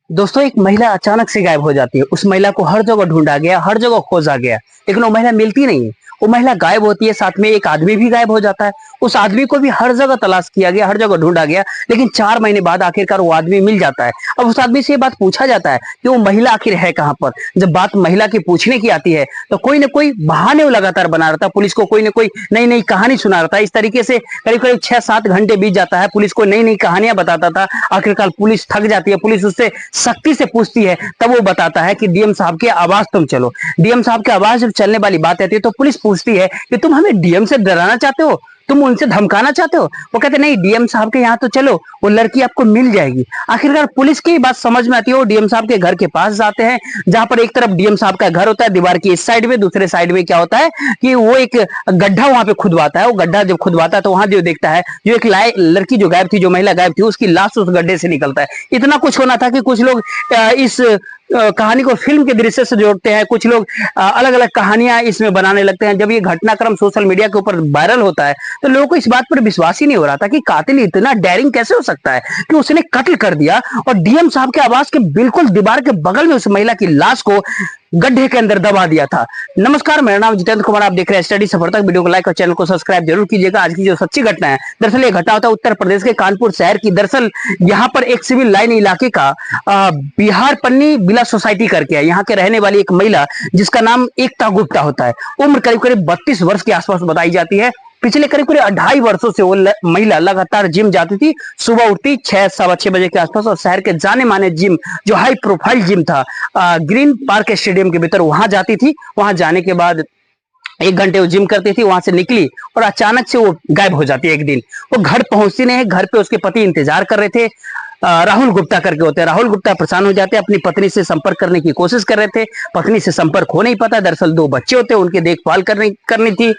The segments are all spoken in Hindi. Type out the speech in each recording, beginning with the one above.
दोस्तों, एक महिला अचानक से गायब हो जाती है। उस महिला को हर जगह ढूंढा गया, हर जगह खोजा गया, लेकिन वो महिला मिलती नहीं है। वो महिला गायब होती है, साथ में एक आदमी भी गायब हो जाता है। उस आदमी को भी हर जगह तलाश किया गया, हर जगह ढूंढा गया, लेकिन 4 महीने बाद आखिरकार वो आदमी मिल जाता है। अब उस आदमी से ये बात पूछा जाता है कि वो महिला आखिर है कहाँ पर। जब बात महिला की पूछने की आती है, तो कोई ना कोई बहाने वो लगातार बना रहता है। पुलिस को कोई ना कोई नई नई कहानी सुना रहता है। इस तरीके से करीब करीब 6-7 घंटे बीत जाता है। पुलिस को नई नई कहानियां बताता था। आखिरकार पुलिस थक जाती है, पुलिस उससे सख्ती से पूछती है, तब वो बताता है कि डीएम साहब के आवाज तुम चलो। डीएम साहब के आवाज जब चलने वाली बात आती है, तो पुलिस पूछती है कि तुम हमें डीएम से डराना चाहते हो, तुम उनसे धमकाना चाहते हो। वो कहते नहीं, डीएम साहब के यहाँ तो चलो, वो लड़की आपको मिल जाएगी। आखिरकार पुलिस की बात समझ में आती है। वो डीएम साहब के घर के पास जाते हैं, जहां पर एक तरफ डीएम साहब का घर होता है, दीवार की इस साइड में, दूसरे साइड में क्या होता है कि वो एक गड्ढा वहां पे खुदवाता है। वो गड्ढा जब खुदवाता है, तो वहां जो देखता है, जो एक लड़की जो गायब थी, जो महिला गायब थी, उसकी लाश उस गड्ढे से निकलता है। इतना कुछ होना था कि कुछ लोग इस कहानी को फिल्म के दृश्य से जोड़ते हैं, कुछ लोग अलग अलग कहानियां इसमें बनाने लगते हैं। जब ये घटनाक्रम सोशल मीडिया के ऊपर वायरल होता है, तो लोगों को इस बात पर विश्वास ही नहीं हो रहा था कि कातिल इतना डेयरिंग कैसे हो सकता है कि उसने कत्ल कर दिया और डीएम साहब के आवास के बिल्कुल दीवार के बगल में उस महिला की लाश को गड्ढे के अंदर दबा दिया था। नमस्कार, मेरा नाम जितेंद्र कुमार, आप देख रहे हैं स्टडी सफर तक। वीडियो को लाइक और चैनल को सब्सक्राइब जरूर कीजिएगा। आज की जो सच्ची घटना है, दरअसल ये घटना होता है उत्तर प्रदेश के कानपुर शहर की। दरअसल यहाँ पर एक सिविल लाइन इलाके का बिहार पन्नी बिला सोसाइटी करके है। यहाँ के रहने वाली एक महिला, जिसका नाम एकता गुप्ता होता है, उम्र करीब करीब 32 वर्ष के आसपास बताई जाती है। पिछले करीब करीब 2.5 वर्षों से वो महिला लगातार जिम जाती थी। सुबह उठती 6-6:15 बजे के आसपास, और शहर के जाने माने जिम, जो हाई प्रोफाइल जिम था, ग्रीन पार्क स्टेडियम के भीतर, वहां जाती थी। वहां जाने के बाद 1 घंटे वो जिम करती थी, वहां से निकली और अचानक से वो गायब हो जाती है। एक दिन वो घर पहुंचती नहीं है। घर पे उसके पति इंतजार कर रहे थे, राहुल गुप्ता करके होते हैं। राहुल गुप्ता परेशान हो जाते हैं, अपनी पत्नी से संपर्क करने की कोशिश कर रहे थे, पत्नी से संपर्क हो नहीं पाता। दरअसल 2 बच्चे होते हैं, उनकी देखभाल करनी थी।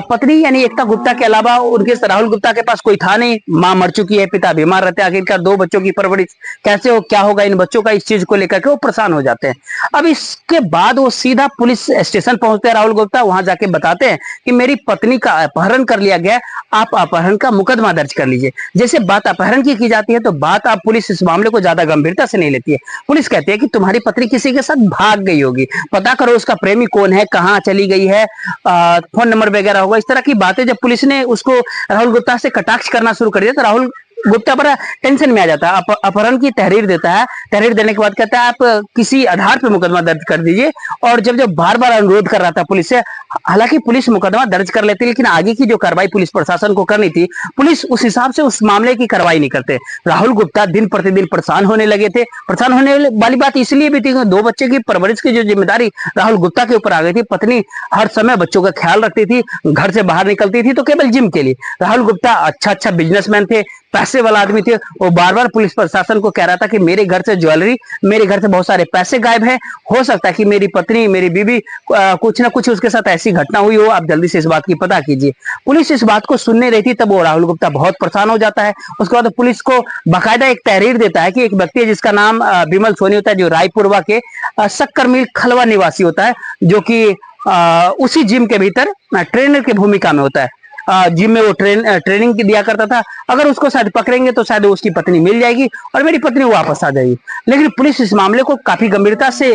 पत्नी यानी एकता गुप्ता के अलावा उनके राहुल गुप्ता के पास कोई था नहीं। मां मर चुकी है, पिता बीमार रहते हैं। आखिरकार 2 बच्चों की परवरिश कैसे हो, क्या होगा इन बच्चों का, इस चीज को लेकर के वो परेशान हो जाते हैं। अब इसके बाद वो सीधा पुलिस स्टेशन पहुंचते हैं। राहुल गुप्ता वहां जाके बताते हैं कि मेरी पत्नी का अपहरण कर लिया गया, आप अपहरण का मुकदमा दर्ज कर लीजिए। जैसे बात अपहरण की जाती है, तो बात आप पुलिस इस मामले को ज्यादा गंभीरता से नहीं लेती है। पुलिस कहती है कि तुम्हारी पत्नी किसी के साथ भाग गई होगी, पता करो उसका प्रेमी कौन है, कहाँ चली गई है, फोन नंबर वगैरह होगा। इस तरह की बातें जब पुलिस ने उसको राहुल गुप्ता से कटाक्ष करना शुरू कर दिया, तो राहुल गुप्ता बड़ा टेंशन में आ जाता है। अपहरण की तहरीर देता है। तहरीर देने के बाद कहता है आप किसी आधार पर मुकदमा दर्ज कर दीजिए। और जब जब बार बार अनुरोध कर रहा था पुलिस से, हालांकि पुलिस मुकदमा दर्ज कर लेती, लेकिन आगे की जो कार्रवाई पुलिस प्रशासन को करनी थी, पुलिस उस हिसाब से उस मामले की कार्रवाई नहीं करते। राहुल गुप्ता दिन प्रतिदिन परेशान होने लगे थे। परेशान होने वाली बात इसलिए भी थी कि 2 बच्चे की परवरिश की जो जिम्मेदारी राहुल गुप्ता के ऊपर आ गई थी। पत्नी हर समय बच्चों का ख्याल रखती थी, घर से बाहर निकलती थी तो केवल जिम के लिए। राहुल गुप्ता अच्छा बिजनेसमैन थे, पैसे वाला आदमी थे। वो बार बार पुलिस प्रशासन को कह रहा था कि मेरे घर से ज्वेलरी, मेरे घर से बहुत सारे पैसे गायब है, हो सकता है कि मेरी पत्नी, मेरी बीवी, कुछ ना कुछ उसके साथ ऐसी घटना हुई हो, आप जल्दी से इस बात की पता कीजिए। पुलिस इस बात को सुनने रही थी, तब वो राहुल गुप्ता बहुत परेशान हो जाता है। उसके बाद पुलिस को बाकायदा एक तहरीर देता है कि एक व्यक्ति है जिसका नाम विमल सोनी होता है, जो रायपुरवा के शक्कर मिल खलवा निवासी होता है, जो कि उसी जिम के भीतर ट्रेनर की भूमिका में होता है। जिम में वो ट्रेनिंग दिया करता था। अगर उसको शायद पकड़ेंगे तो शायद उसकी पत्नी मिल जाएगी और मेरी पत्नी वापस आ जाएगी। लेकिन पुलिस इस मामले को काफी गंभीरता से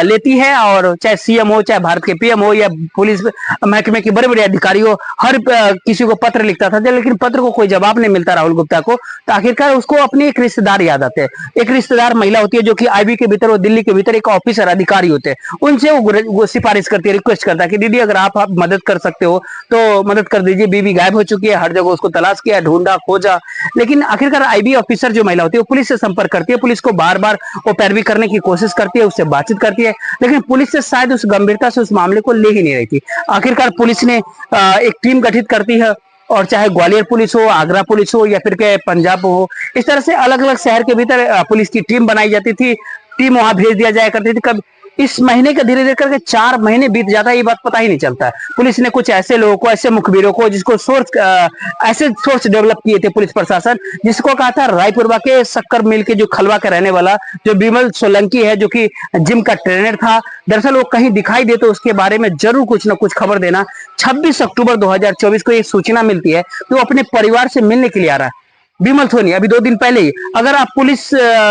लेती है, और चाहे सीएम हो, चाहे भारत के पीएम हो, या पुलिस महकमे के बड़े बड़े अधिकारी हो, हर किसी को पत्र लिखता था, लेकिन पत्र को कोई जवाब नहीं मिलता राहुल गुप्ता को। तो आखिरकार उसको अपने एक रिश्तेदार याद आते हैं। एक रिश्तेदार महिला होती है, जो कि आईबी के भीतर, वो दिल्ली के भीतर एक ऑफिसर अधिकारी होते हैं। उनसे वो सिफारिश करती है, रिक्वेस्ट करता है कि दीदी अगर आप मदद कर सकते हो तो मदद कर दीजिए। बीवी गायब हो चुकी है, हर जगह उसको तलाश किया, ढूंढा, खोजा, लेकिन आखिरकार आईबी ऑफिसर जो महिला होती है, वो पुलिस से संपर्क करती है। पुलिस को बार बार वो पैरवी करने की कोशिश करती है, उससे बातचीत करती है, लेकिन पुलिस से शायद उस गंभीरता से उस मामले को ले ही नहीं रही थी। आखिरकार पुलिस ने एक टीम गठित करती है, और चाहे ग्वालियर पुलिस हो, आगरा पुलिस हो, या फिर के पंजाब हो, इस तरह से अलग अलग शहर के भीतर पुलिस की टीम बनाई जाती थी। टीम वहां भेज दिया जाया करती थी। कब इस महीने का धीरे धीरे करके 4 महीने बीत जाता है, ये बात पता ही नहीं चलता है। पुलिस ने कुछ ऐसे लोगों को, ऐसे मुखबिरों को, जिसको ऐसे सोर्स डेवलप किए थे पुलिस प्रशासन, जिसको कहा था रायपुरवा के शक्कर मिल के जो खलवा का रहने वाला जो विमल सोलंकी है, जो कि जिम का ट्रेनर था, दरअसल वो कहीं दिखाई दे तो उसके बारे में जरूर कुछ ना कुछ खबर देना। 26 अक्टूबर 2024 को एक सूचना मिलती है कि वो अपने परिवार से मिलने के लिए आ रहा है। बिमल सोनी अभी 2 दिन पहले ही, अगर आप पुलिस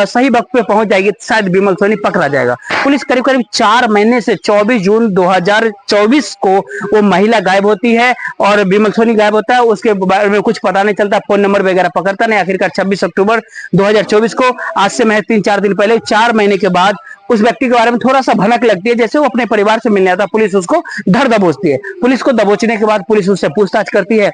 सही वक्त पे पहुंच जाएगी तो शायद बिमल सोनी पकड़ा जाएगा। पुलिस करीब करीब 4 महीने से 24 जून 2024 को वो महिला गायब होती है और बिमल सोनी गायब होता है। उसके बारे में कुछ पता नहीं चलता, फोन नंबर वगैरह पकड़ता नहीं। आखिरकार 26 अक्टूबर 2024 को, आज से महज 3-4 दिन पहले, 4 महीने के बाद उस व्यक्ति के बारे में थोड़ा सा भनक लगती है। जैसे वो अपने परिवार से मिलने आता, पुलिस उसको धर दबोचती है। पुलिस को दबोचने के बाद पुलिस उससे पूछताछ करती है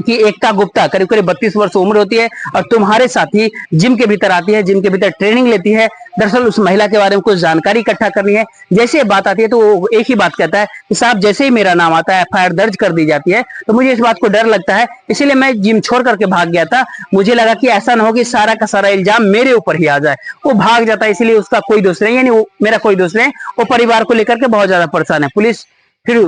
कि एकता गुप्ता करीब करीब 32 वर्ष उम्र होती है और तुम्हारे साथी जिम के भीतर आती है, जिम के भीतर ट्रेनिंग लेती है। दरअसल उस महिला के बारे में कुछ जानकारी इकट्ठा करनी है। जैसे बात आती है तो वो एक ही बात कहता है कि साहब जैसे ही मेरा नाम आता है, एफआईआर दर्ज कर दी जाती है, तो मुझे इस बात को डर लगता है, इसीलिए मैं जिम छोड़ करके भाग गया था। मुझे लगा कि ऐसा ना हो कि सारा का सारा इल्जाम मेरे ऊपर ही आ जाए। वो भाग जाता है, इसलिए उसका कोई दोष नहीं, यानी मेरा कोई दोष नहीं। वो परिवार को लेकर के बहुत ज्यादा परेशान है। पुलिस फिर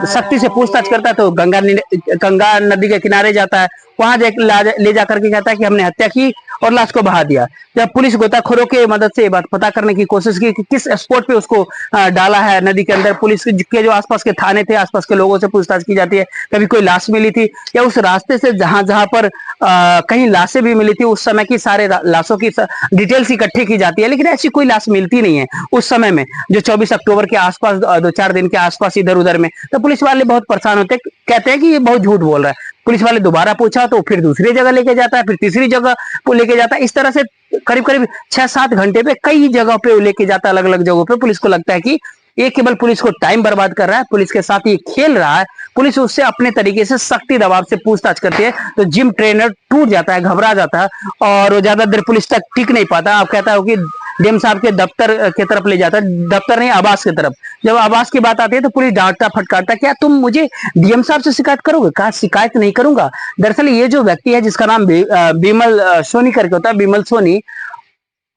सख्ती से पूछताछ करता है तो गंगा नदी के किनारे जाता है। वहां ले जाकर के कहता है कि हमने हत्या की और लाश को बहा दिया। जब पुलिस गोताखोरों की मदद से बात पता करने की कोशिश की कि किस स्पॉट पे उसको डाला है नदी के अंदर, पुलिस के जो आसपास के थाने थे, आसपास के लोगों से पूछताछ की जाती है कभी कोई लाश मिली थी या उस रास्ते से जहां जहां पर कहीं लाशें भी मिली थी उस समय की सारे लाशों की डिटेल्स इकट्ठी की जाती है, लेकिन ऐसी कोई लाश मिलती नहीं है उस समय में, जो 24 अक्टूबर के आसपास 2-4 दिन के आसपास इधर उधर में। तो पुलिस वाले बहुत परेशान होते, कहते हैं कि ये बहुत झूठ बोल रहा है। पुलिस वाले दोबारा पूछा तो फिर दूसरी जगह लेके जाता है, फिर तीसरी जगह को लेके जाता है। इस तरह से करीब करीब 6-7 घंटे पे कई जगह पे लेके जाता है, अलग अलग जगहों पे। पुलिस को लगता है कि ये केवल पुलिस को टाइम बर्बाद कर रहा है, पुलिस के साथ ये खेल रहा है। पुलिस उससे अपने तरीके से सख्ती दबाव से पूछताछ करती है तो जिम ट्रेनर टूट जाता है, घबरा जाता है और वो ज्यादा देर पुलिस तक टिक नहीं पाता। अब कहता है कि डीएम साहब के दफ्तर की तरफ ले जाता है, दफ्तर नहीं आवास की तरफ। जब आवास की बात आती है तो पुलिस डांटता फटकारता, क्या तुम मुझे डीएम साहब से शिकायत करोगे? कहा शिकायत नहीं करूंगा। दरअसल ये जो व्यक्ति है जिसका नाम बिमल सोनी करके होता है, बिमल सोनी,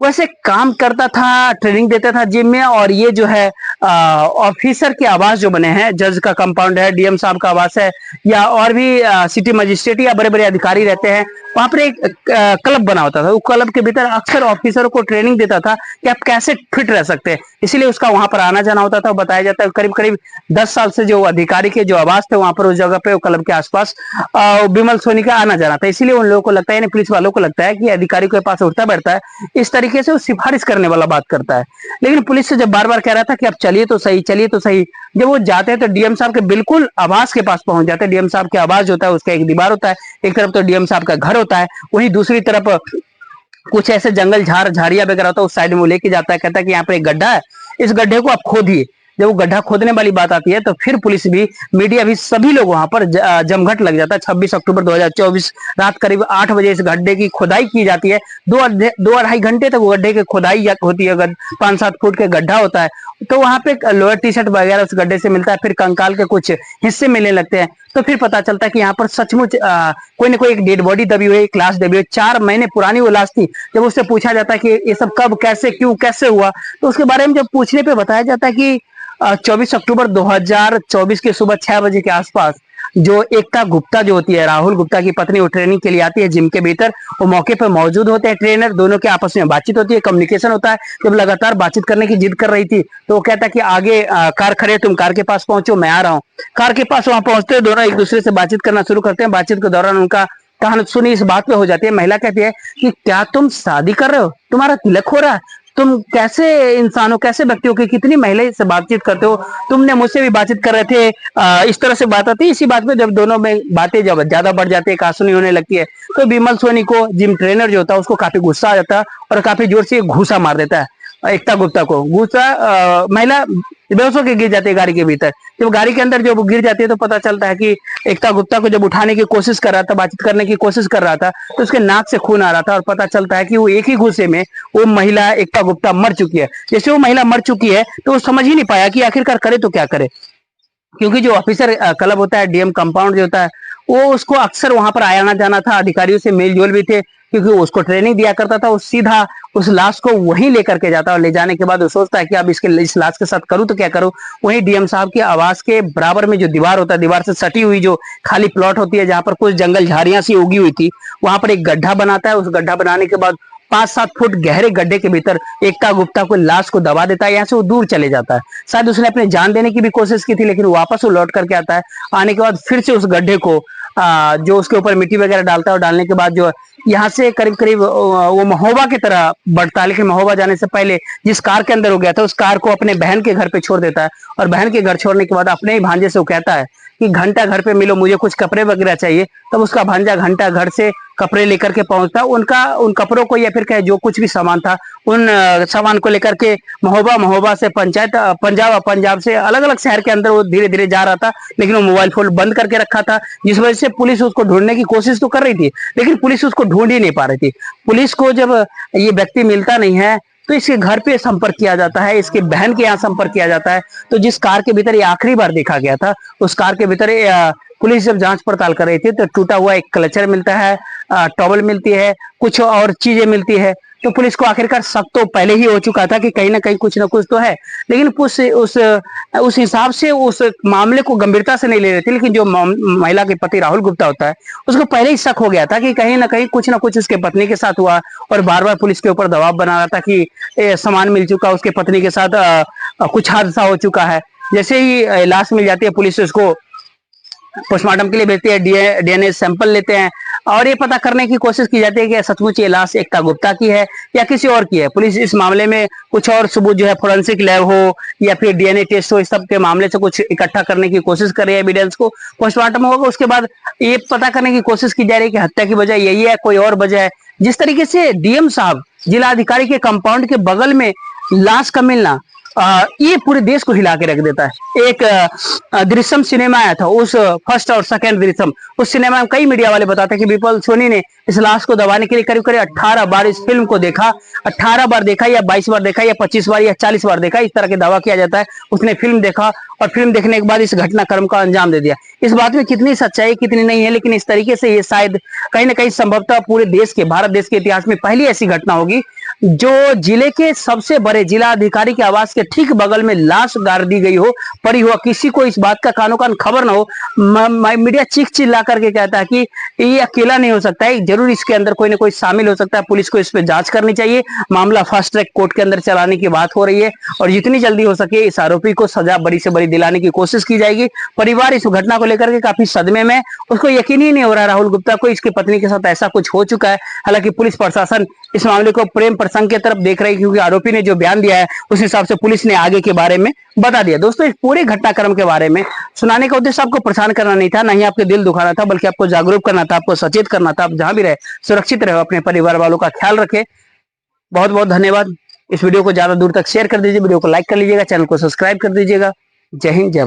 वैसे काम करता था, ट्रेनिंग देता था जिम में। और ये जो है ऑफिसर के आवास जो बने हैं, जज का कंपाउंड है, डीएम साहब का आवास है, या और भी सिटी मजिस्ट्रेट या बड़े बड़े अधिकारी रहते हैं, वहां पर एक क्लब बना होता था। वो क्लब के भीतर अक्सर ऑफिसरों को ट्रेनिंग देता था कि आप कैसे फिट रह सकते हैं, इसीलिए उसका वहां पर आना जाना होता था। बताया जाता है करीब करीब 10 साल से जो अधिकारी के जो आवास थे वहां पर, उस जगह पे, क्लब के आसपास बिमल सोनी का आना जाना था। इसीलिए उन लोगों को लगता है, पुलिस वालों को लगता है कि अधिकारी के पास उठता बैठता है, इस तरीके से वो सिफारिश करने वाला बात करता है। लेकिन पुलिस से जब बार बार कह रहा था कि आप चलिए तो सही, चलिए तो सही, जब वो जाते हैं तो डीएम साहब के बिल्कुल आवास के पास पहुंच जाते हैं। डीएम साहब के आवास जो होता है उसका एक दीवार होता है, एक तरफ तो डीएम साहब का घर होता है, वहीं दूसरी तरफ कुछ ऐसे जंगल झाड़ियां वगैरह होता है, उस साइड में वो लेके जाता है। कहता है कि यहाँ पर एक गड्ढा है, इस गड्ढे को आप खोदिए। जब वो गड्ढा खोदने वाली बात आती है तो फिर पुलिस भी, मीडिया भी, सभी लोग वहां पर जमघट लग जाता है। 26 अक्टूबर 2024 रात करीब 8 बजे इस गड्ढे की खुदाई की जाती है। 2-2.5 घंटे तक गड्ढे की खुदाई होती है। 5-7 फुट के गड्ढा होता है, तो वहां पे लोअर टी शर्ट वगैरह उस गड्ढे से मिलता है। फिर कंकाल के कुछ हिस्से मिलने लगते हैं, तो फिर पता चलता है कि यहाँ पर सचमुच कोई ना कोई एक डेड बॉडी दबी हुई है, एक लाश दबी हुई है। 4 महीने पुरानी वो लाश थी। जब उससे पूछा जाता है कि ये सब कब, कैसे, क्यों, कैसे हुआ, तो उसके बारे में जब पूछने पे बताया जाता है कि 24 अक्टूबर 2024 के सुबह 6 बजे के आसपास जो एकता गुप्ता जो होती है, राहुल गुप्ता की पत्नी, वो ट्रेनिंग के लिए आती है जिम के भीतर। वो मौके पर मौजूद होते हैं ट्रेनर, दोनों के आपस में बातचीत होती है, कम्युनिकेशन होता है। जब लगातार बातचीत करने की जिद कर रही थी तो वो कहता है कि आगे कार खड़े, तुम कार के पास पहुंचो, मैं आ रहा हूँ। कार के पास वहां पहुंचते हैं, दोनों एक दूसरे से बातचीत करना शुरू करते हैं। बातचीत के दौरान उनका कहानी सुनी इस बात पे हो जाती है। महिला कहती है कि क्या तुम शादी कर रहे हो? तुम्हारा तिलक हो रहा है? तुम कैसे इंसान हो, कैसे व्यक्ति हो कि कितनी महिला से बातचीत करते हो? तुमने मुझसे भी बातचीत कर रहे थे। इस तरह से बात आती है। इसी बात पे जब दोनों में बातें जब ज्यादा बढ़ जाती है, कहासुनी होने लगती है, तो बिमल सोनी को जिम ट्रेनर जो होता है उसको काफी गुस्सा आ जाता है और काफी जोर से घूसा मार देता है एकता गुप्ता को। गुस्सा महिला बेहोश होकर गिर जाती है गाड़ी के भीतर। जब गाड़ी के अंदर जब गिर जाती है तो पता चलता है कि एकता गुप्ता को जब उठाने की कोशिश कर रहा था, बातचीत करने की कोशिश कर रहा था, तो उसके नाक से खून आ रहा था और पता चलता है कि वो एक ही घूसे में वो महिला एकता गुप्ता मर चुकी है। जैसे वो महिला मर चुकी है तो वो समझ ही नहीं पाया कि आखिरकार करे तो क्या करे, क्योंकि जो ऑफिसर क्लब होता है, डीएम कंपाउंड जो होता है, वो उसको अक्सर वहां पर आना जाना था, अधिकारियों से मेल जोल भी थे, क्योंकि उसको ट्रेनिंग दिया करता था। वो सीधा उस लाश को वहीं लेकर के जाता और ले जाने के बाद वो सोचता है कि अब इस लाश के साथ करूं तो क्या करूं। वहीं डीएम साहब के आवास के बराबर में जो दीवार होता है, दीवार से सटी हुई जो खाली प्लॉट होती है जहां पर कुछ जंगल झाड़ियां सी उगी हुई थी, वहां पर एक गड्ढा बनाता है। उस गड्ढा बनाने के बाद 5-7 फुट गहरे गड्ढे के भीतर एकता गुप्ता को लाश को दबा देता है। यहाँ से वो दूर चले जाता है। शायद उसने अपने जान देने की भी कोशिश की थी, लेकिन वापस वो लौट करके आता है। आने के बाद फिर से उस गड्ढे को जो उसके ऊपर मिट्टी वगैरह डालता है और डालने के बाद जो यहाँ से करीब करीब वो महोबा की तरह बढ़ता है, लेकिन महोबा जाने से पहले जिस कार के अंदर हो गया था उस कार को अपने बहन के घर पे छोड़ देता है, और बहन के घर छोड़ने के बाद अपने ही भांजे से वो कहता है कि घंटा घर पे मिलो, मुझे कुछ कपड़े वगैरह चाहिए। तब उसका भांजा घंटा घर से कपड़े लेकर के पहुंचता, उन कपड़ों को या फिर कहे जो कुछ भी सामान था उन सामान को लेकर के महोबा से पंचायत पंजाब से अलग अलग शहर के अंदर वो धीरे धीरे जा रहा था, लेकिन वो मोबाइल फोन बंद करके रखा था, जिस वजह से पुलिस उसको ढूंढने की कोशिश तो कर रही थी, लेकिन पुलिस उसको ढूंढ ही नहीं पा रही थी। पुलिस को जब ये व्यक्ति मिलता नहीं है तो इसके घर पे संपर्क किया जाता है, इसके बहन के यहाँ संपर्क किया जाता है। तो जिस कार के भीतर ये आखिरी बार देखा गया था उस कार के भीतर पुलिस जब जांच पड़ताल कर रही थी तो टूटा हुआ एक क्लचर मिलता है, टॉवल मिलती है, कुछ और चीजें मिलती है। तो पुलिस को आखिरकार शक तो पहले ही हो चुका था कि कहीं ना कहीं कुछ ना कुछ तो है, लेकिन उस हिसाब से उस मामले को गंभीरता से नहीं ले रहे थे। लेकिन जो महिला के पति राहुल गुप्ता होता है उसको पहले ही शक हो गया था कि कहीं ना कहीं कुछ ना कुछ उसके पत्नी के साथ हुआ, और बार बार पुलिस के ऊपर दबाव बना रहा था कि सामान मिल चुका, उसके पत्नी के साथ कुछ हादसा हो चुका है। जैसे ही लाश मिल जाती है पुलिस उसको पोस्टमार्टम के लिए भेजती है, डीएनए सैंपल लेते हैं और ये पता करने की कोशिश की जाती है कि सचमुच ये लाश एकता गुप्ता की है या किसी और की है। पुलिस इस मामले में कुछ और सबूत जो है फोरेंसिक लैब हो या फिर डीएनए टेस्ट हो, इस सब के मामले से कुछ इकट्ठा करने की कोशिश कर रही है, एविडेंस को। पोस्टमार्टम होगा उसके बाद ये पता करने की कोशिश की जा रही है कि हत्या की वजह यही है, कोई और वजह है। जिस तरीके से डीएम साहब जिला अधिकारी के कंपाउंड के बगल में लाश का मिलना ये पूरे देश को हिला के रख देता है। एक दृश्यम सिनेमा आया था, उस फर्स्ट और सेकंड दृश्यम, उस सिनेमा में कई मीडिया वाले बताते हैं कि विपुल सोनी ने इस लाश को दबाने के लिए करीब करीब 18 बार इस फिल्म को देखा, 18 बार देखा या 22 बार देखा या 25 बार या 40 बार देखा, इस तरह के दावा किया जाता है। उसने फिल्म देखा और फिल्म देखने के बाद इस घटनाक्रम का अंजाम दे दिया। इस बात में कितनी सच्चाई कितनी नहीं है, लेकिन इस तरीके से ये शायद कहीं ना कहीं संभवतः पूरे देश के, भारत देश के इतिहास में पहली ऐसी घटना होगी जो जिले के सबसे बड़े जिला अधिकारी के आवास के ठीक बगल में लाश गाड़ दी गई हो, पड़ी हो, किसी को इस बात का कानो कान खबर ना हो। मीडिया चीख चिल्ला करके कहता है कि ये अकेला नहीं हो सकता है, जरूर इसके अंदर कोई ना कोई शामिल हो सकता है। पुलिस को इस पर जांच करनी चाहिए, मामला फास्ट ट्रैक कोर्ट के अंदर चलाने की बात हो रही है और जितनी जल्दी हो सके इस आरोपी को सजा बड़ी से बड़ी दिलाने की कोशिश की जाएगी। परिवार इस घटना को लेकर के काफी सदमे में, उसको यकीन ही नहीं हो रहा राहुल गुप्ता को इसकी पत्नी के साथ ऐसा कुछ हो चुका है। हालांकि पुलिस प्रशासन इस मामले को प्रेम प्रसंग की तरफ देख रही है, क्योंकि आरोपी ने जो बयान दिया है उस हिसाब से पुलिस ने आगे के बारे में बता दिया। दोस्तों, इस पूरे घटनाक्रम के बारे में सुनाने का उद्देश्य आपको परेशान करना नहीं था, ना ही आपके दिल दुखाना था, बल्कि आपको जागरूक करना था, आपको सचेत करना था। आप जहां भी रहे सुरक्षित रहे, अपने परिवार वालों का ख्याल रखें। बहुत बहुत धन्यवाद। इस वीडियो को ज्यादा दूर तक शेयर कर दीजिए, वीडियो को लाइक कर लीजिएगा, चैनल को सब्सक्राइब कर दीजिएगा। जय हिंद, जय भारत।